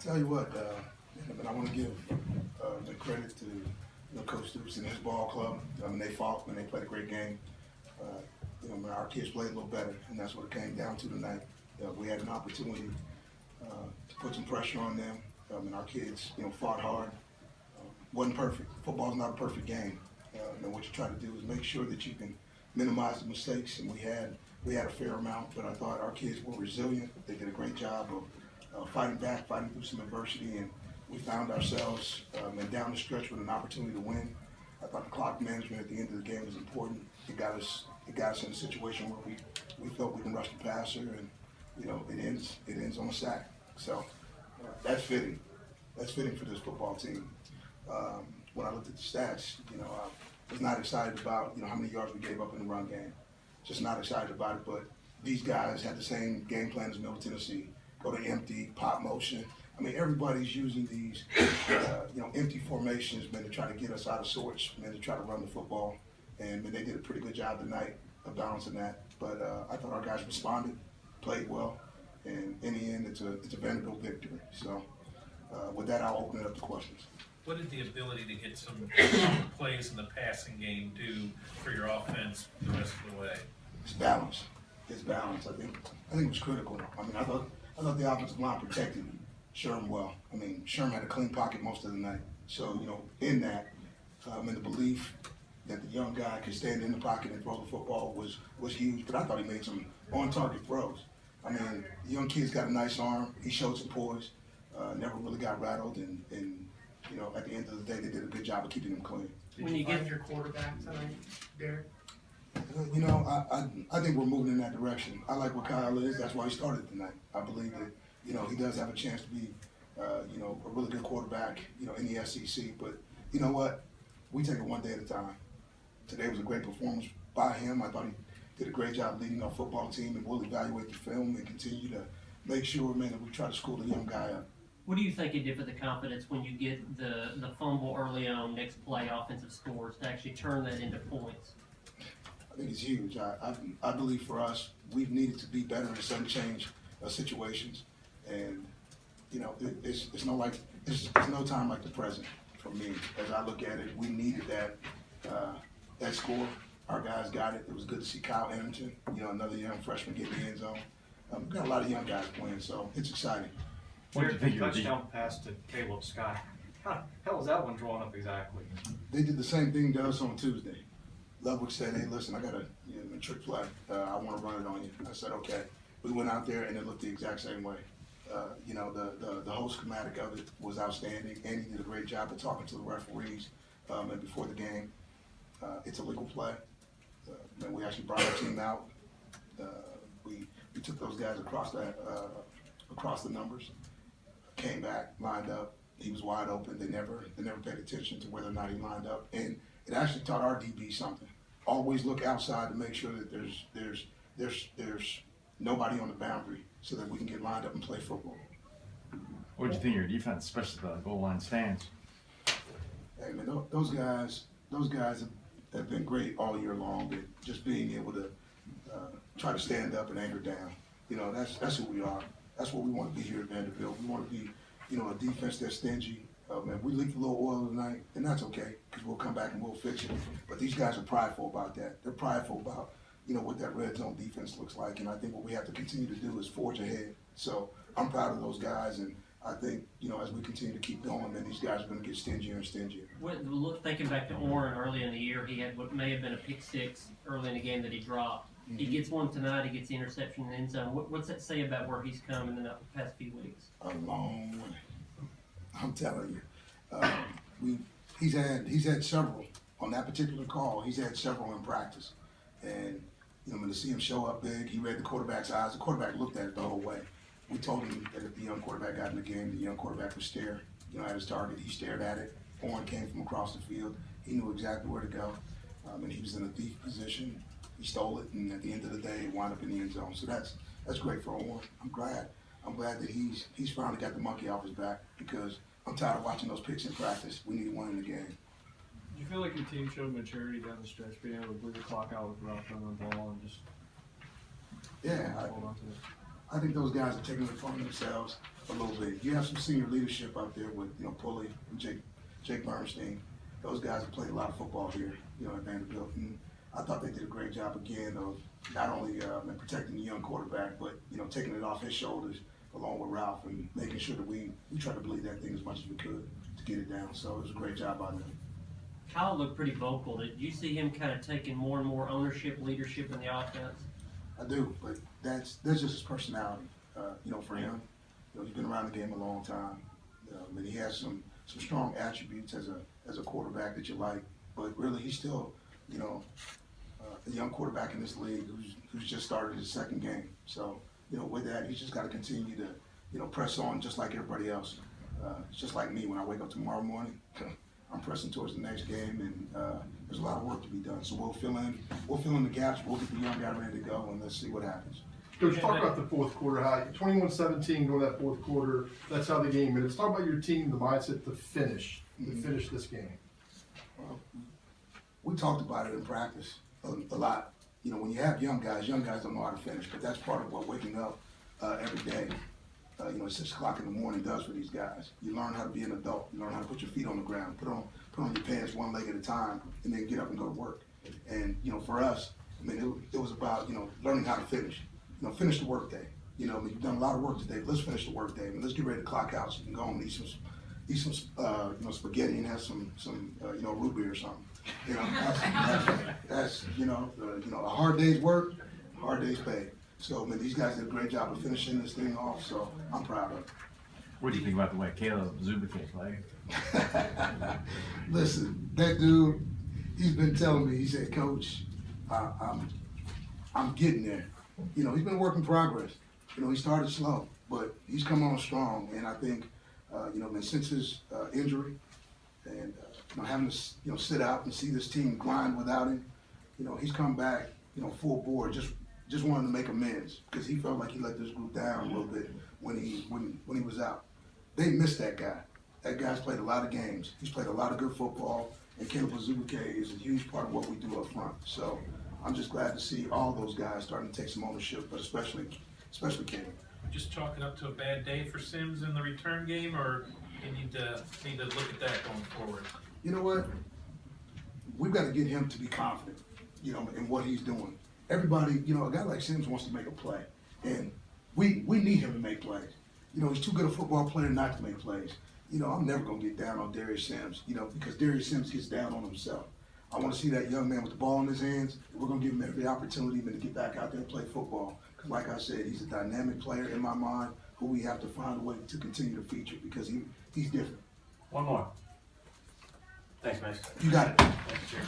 tell you what, and I want to give the credit to Coach Stoops and his ball club. They fought and they played a great game. Our kids played a little better, and that's what it came down to tonight. We had an opportunity to put some pressure on them, and our kids, fought hard. Wasn't perfect. Football's not a perfect game. What you try to do is make sure that you can minimize the mistakes, and we had a fair amount, but I thought our kids were resilient. They did a great job of fighting back, fighting through some adversity, and we found ourselves and down the stretch with an opportunity to win. I thought the clock management at the end of the game was important. It got us in a situation where we felt we can rush the passer, and it ends on a sack. So that's fitting. That's fitting for this football team. When I looked at the stats, I was not excited about how many yards we gave up in the run game. Just not excited about it. But these guys had the same game plan as Middle Tennessee. Go to empty, pop motion. I mean, everybody's using these, empty formations, man, to try to get us out of sorts, man, to try to run the football. And man, they did a pretty good job tonight of balancing that. But I thought our guys responded, played well, and in the end, it's a Vanderbilt victory. So with that, I'll open it up to questions. What did the ability to get some plays in the passing game do for your offense the rest of the way? It's balance. It's balance. I think it was critical. I mean, I thought the offensive line protected Sherm well. I mean, Sherm had a clean pocket most of the night. So, in that, in the belief that the young guy could stand in the pocket and throw the football was huge. But I thought he made some on-target throws. I mean, the young kid's got a nice arm. He showed some poise. Never really got rattled, and at the end of the day, they did a good job of keeping him clean. When you get your quarterback tonight, Derek? I think we're moving in that direction. I like what Kyle is. That's why he started tonight. I believe that, he does have a chance to be, a really good quarterback, in the SEC. But you know what? We take it one day at a time. Today was a great performance by him. I thought he did a great job leading our football team, and we'll evaluate the film and continue to make sure, man, that we try to school the young guy up. What do you think it did for the confidence when you get the fumble early on, next play, offensive scores, to actually turn that into points? I think it's huge. I believe for us, we've needed to be better in sudden change situations, and it's no time like the present for me. As I look at it, we needed that score. Our guys got it. It was good to see Kyle Anderson, another young freshman get in the end zone. We've got a lot of young guys playing, so it's exciting. What did you think touchdown pass to Caleb Scott? How was that one drawn up exactly? They did the same thing to us on Tuesday. Ludwig said, "Hey, listen, I got a trick play. I want to run it on you." I said, "Okay." We went out there and it looked the exact same way. The whole schematic of it was outstanding. Andy did a great job of talking to the referees and before the game. It's a legal play. And we actually brought our team out. We took those guys across the numbers. Came back, lined up. He was wide open. They never paid attention to whether or not he lined up, and it actually taught our DB something. Always look outside to make sure that there's nobody on the boundary, so that we can get lined up and play football. What did you think of your defense, especially the goal line stands? Hey man, those guys have been great all year long. But just being able to try to stand up and anchor down, that's who we are. That's what we want to be here at Vanderbilt. We want to be, a defense that's stingy. Man, we leaked a little oil tonight, and that's okay, because we'll come back and we'll fix it. But these guys are prideful about that. They're prideful about, what that red zone defense looks like. And I think what we have to continue to do is forge ahead. So I'm proud of those guys, and I think, as we continue to keep going, man, these guys are going to get stingier and stingier. Thinking back to Orrin early in the year, he had what may have been a pick six early in the game that he dropped. Mm-hmm. He gets one tonight. He gets the interception in the end zone. What's that say about where he's come in the past few weeks? A long way. I'm telling you. He's had several on that particular call. He's had several in practice, and when to see him show up big, he read the quarterback's eyes. The quarterback looked at it the whole way. We told him that if the young quarterback got in the game, the young quarterback would stare, at his target. He stared at it. Orrin came from across the field. He knew exactly where to go, and he was in a thief position. He stole it, and at the end of the day, it wound up in the end zone. So that's great for Orrin. I'm glad that he's finally got the monkey off his back, because I'm tired of watching those picks in practice. We need one in the game. Did you feel like your team showed maturity down the stretch, being able to bleed the clock out without throwing the ball and just hold on to it? I think those guys are taking it upon themselves a little bit. You have some senior leadership out there with, Pulley and Jake Bernstein. Those guys have played a lot of football here, at Vanderbilt. And I thought they did a great job again of not only in protecting the young quarterback, but, taking it off his shoulders along with Ralph and making sure that we try to bleed that thing as much as we could to get it down. So it was a great job by them. Kyle looked pretty vocal. Did you see him kind of taking more and more ownership, leadership in the offense? I do, but that's just his personality. For him, he's been around the game a long time, and he has some strong attributes as a quarterback that you like. But really, he's still, a young quarterback in this league who's just started his second game. So, with that, he's just got to continue to, press on just like everybody else. It's just like me when I wake up tomorrow morning. I'm pressing towards the next game, and there's a lot of work to be done. So we'll fill in the gaps. We'll get the young guy ready to go, and let's see what happens. Coach, talk about the fourth quarter. How 21-17 going that fourth quarter. That's how the game is. Talk about your team, the mindset to finish this game. Well, we talked about it in practice a lot. When you have young guys don't know how to finish, but that's part of what waking up every day. 6 o'clock in the morning does for these guys. You learn how to be an adult. You learn how to put your feet on the ground, put on your pants one leg at a time, and then get up and go to work. And for us, it was about learning how to finish. Finish the work day. You've done a lot of work today. But let's finish the work day. Let's get ready to clock out so you can go home and eat some spaghetti and have some root beer or something. That's a hard day's work, hard day's pay. So, these guys did a great job of finishing this thing off, so I'm proud of it. What do you think about the way Caleb Zubike played? Listen, that dude, he's been telling me, he said, Coach, I'm getting there. He's been a work in progress. He started slow, but he's come on strong. And I think, since his injury and having to, sit out and see this team grind without him, he's come back, full board, just wanted to make amends because he felt like he let this group down a little bit when he was out. They missed that guy. That guy's played a lot of games. He's played a lot of good football, and Caleb Zubike is a huge part of what we do up front. So I'm just glad to see all those guys starting to take some ownership, but especially Caleb. Just chalk it up to a bad day for Sims in the return game, or you need to look at that going forward? You know what? We've got to get him to be confident, in what he's doing. Everybody, a guy like Sims wants to make a play, and we need him to make plays. He's too good a football player not to make plays. I'm never going to get down on Darius Sims, because Darius Sims gets down on himself. I want to see that young man with the ball in his hands. We're going to give him every opportunity to get back out there and play football. Because like I said, he's a dynamic player in my mind who we have to find a way to continue to feature because he's different. One more. Thanks, Max. You got it. Thanks, Chair.